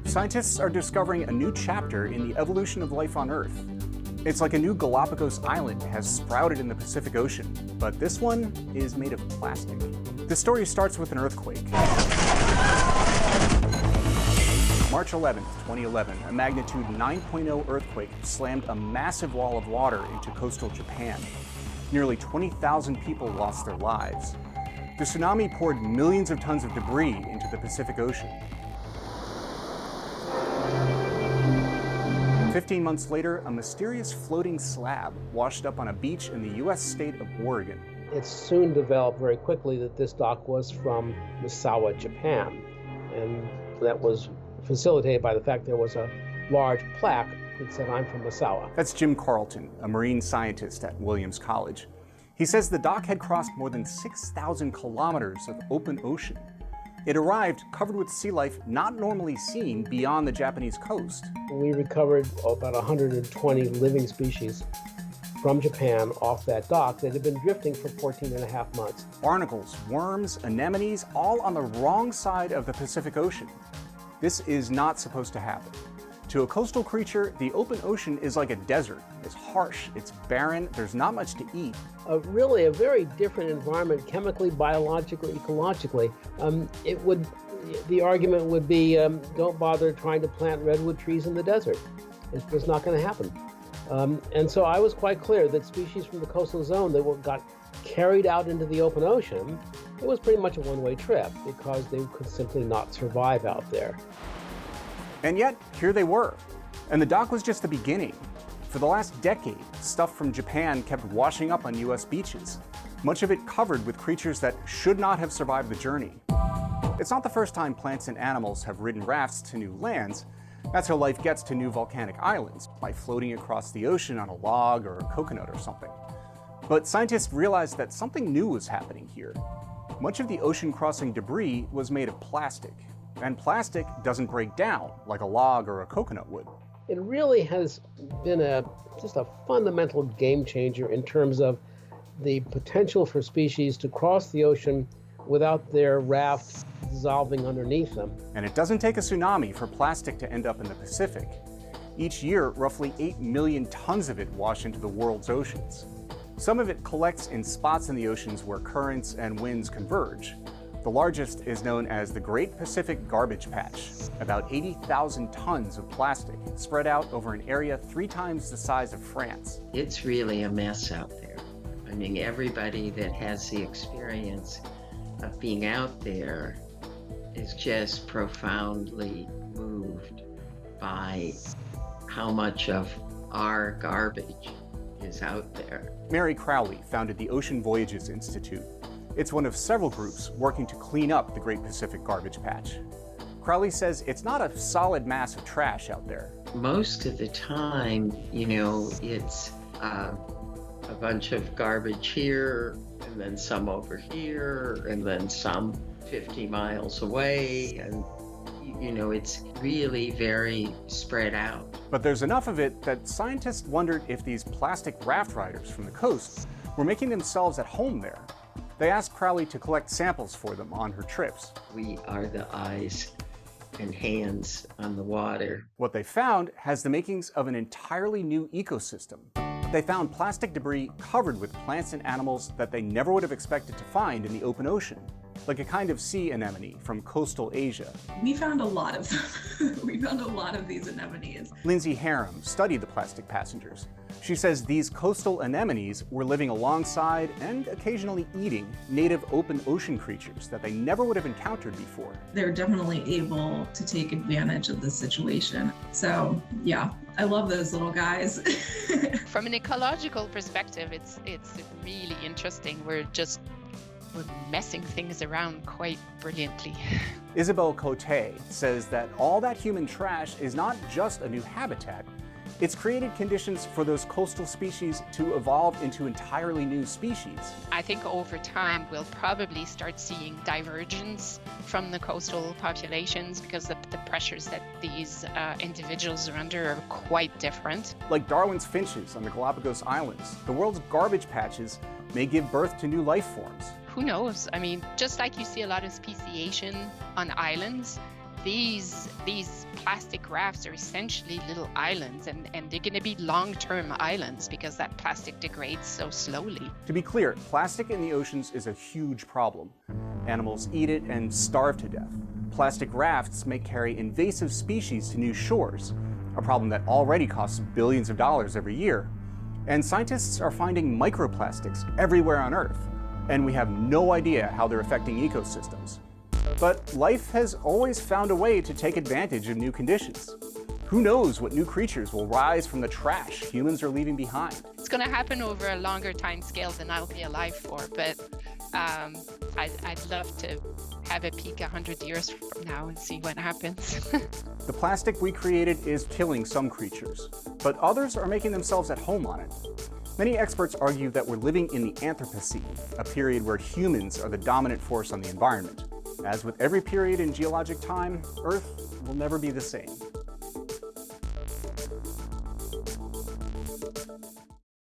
Scientists are discovering a new chapter in the evolution of life on Earth. It's like a new Galapagos Island has sprouted in the Pacific Ocean, but this one is made of plastic. The story starts with an earthquake. March 11th, 2011, a magnitude 9.0 earthquake slammed a massive wall of water into coastal Japan. Nearly 20,000 people lost their lives. The tsunami poured millions of tons of debris into the Pacific Ocean. 15 months later, a mysterious floating slab washed up on a beach in the U.S. state of Oregon. It soon developed very quickly that this dock was from Misawa, Japan, and that was facilitated by the fact there was a large plaque that said, "I'm from Misawa." That's Jim Carlton, a marine scientist at Williams College. He says the dock had crossed more than 6,000 kilometers of open ocean. It arrived covered with sea life not normally seen beyond the Japanese coast. We recovered about 120 living species from Japan off that dock that had been drifting for 14 and a half months. Barnacles, worms, anemones, all on the wrong side of the Pacific Ocean. This is not supposed to happen. To a coastal creature, the open ocean is like a desert. It's harsh, it's barren, there's not much to eat. Really a very different environment, chemically, biologically, ecologically. The argument would be, don't bother trying to plant redwood trees in the desert. It's just not going to happen. And so I was quite clear that species from the coastal zone that got carried out into the open ocean, it was pretty much a one-way trip because they could simply not survive out there. And yet, here they were. And the dock was just the beginning. For the last decade, stuff from Japan kept washing up on US beaches, much of it covered with creatures that should not have survived the journey. It's not the first time plants and animals have ridden rafts to new lands. That's how life gets to new volcanic islands, by floating across the ocean on a log or a coconut or something. But scientists realized that something new was happening here. Much of the ocean-crossing debris was made of plastic, and plastic doesn't break down like a log or a coconut would. It really has been just a fundamental game changer in terms of the potential for species to cross the ocean without their raft dissolving underneath them. And it doesn't take a tsunami for plastic to end up in the Pacific. Each year, roughly 8 million tons of it wash into the world's oceans. Some of it collects in spots in the oceans where currents and winds converge. The largest is known as the Great Pacific Garbage Patch, about 80,000 tons of plastic spread out over an area 3 times the size of France. It's really a mess out there. I mean, everybody that has the experience of being out there is just profoundly moved by how much of our garbage is out there. Mary Crowley founded the Ocean Voyages Institute. It's one of several groups working to clean up the Great Pacific Garbage Patch. Crowley says it's not a solid mass of trash out there. Most of the time, it's a bunch of garbage here, and then some over here, and then some 50 miles away, and it's really very spread out. But there's enough of it that scientists wondered if these plastic raft riders from the coast were making themselves at home there. They asked Crowley to collect samples for them on her trips. We are the eyes and hands on the water. What they found has the makings of an entirely new ecosystem. They found plastic debris covered with plants and animals that they never would have expected to find in the open ocean, like a kind of sea anemone from coastal Asia. We found a lot of them. We found a lot of these anemones. Lindsay Harum studied the plastic passengers. She says these coastal anemones were living alongside and occasionally eating native open ocean creatures that they never would have encountered before. They're definitely able to take advantage of the situation. So yeah, I love those little guys. From an ecological perspective, it's really interesting. We're messing things around quite brilliantly. Isabelle Cote says that all that human trash is not just a new habitat, it's created conditions for those coastal species to evolve into entirely new species. I think over time we'll probably start seeing divergence from the coastal populations because the pressures that these individuals are under are quite different. Like Darwin's finches on the Galapagos Islands, the world's garbage patches may give birth to new life forms. Who knows? I mean, just like you see a lot of speciation on islands, these plastic rafts are essentially little islands, and they're going to be long-term islands because that plastic degrades so slowly. To be clear, plastic in the oceans is a huge problem. Animals eat it and starve to death. Plastic rafts may carry invasive species to new shores, a problem that already costs billions of dollars every year. And scientists are finding microplastics everywhere on Earth, and we have no idea how they're affecting ecosystems. But life has always found a way to take advantage of new conditions. Who knows what new creatures will rise from the trash humans are leaving behind? It's going to happen over a longer time scale than I'll be alive for, but I'd love to have a peek 100 years from now and see what happens. The plastic we created is killing some creatures, but others are making themselves at home on it. Many experts argue that we're living in the Anthropocene, a period where humans are the dominant force on the environment. As with every period in geologic time, Earth will never be the same.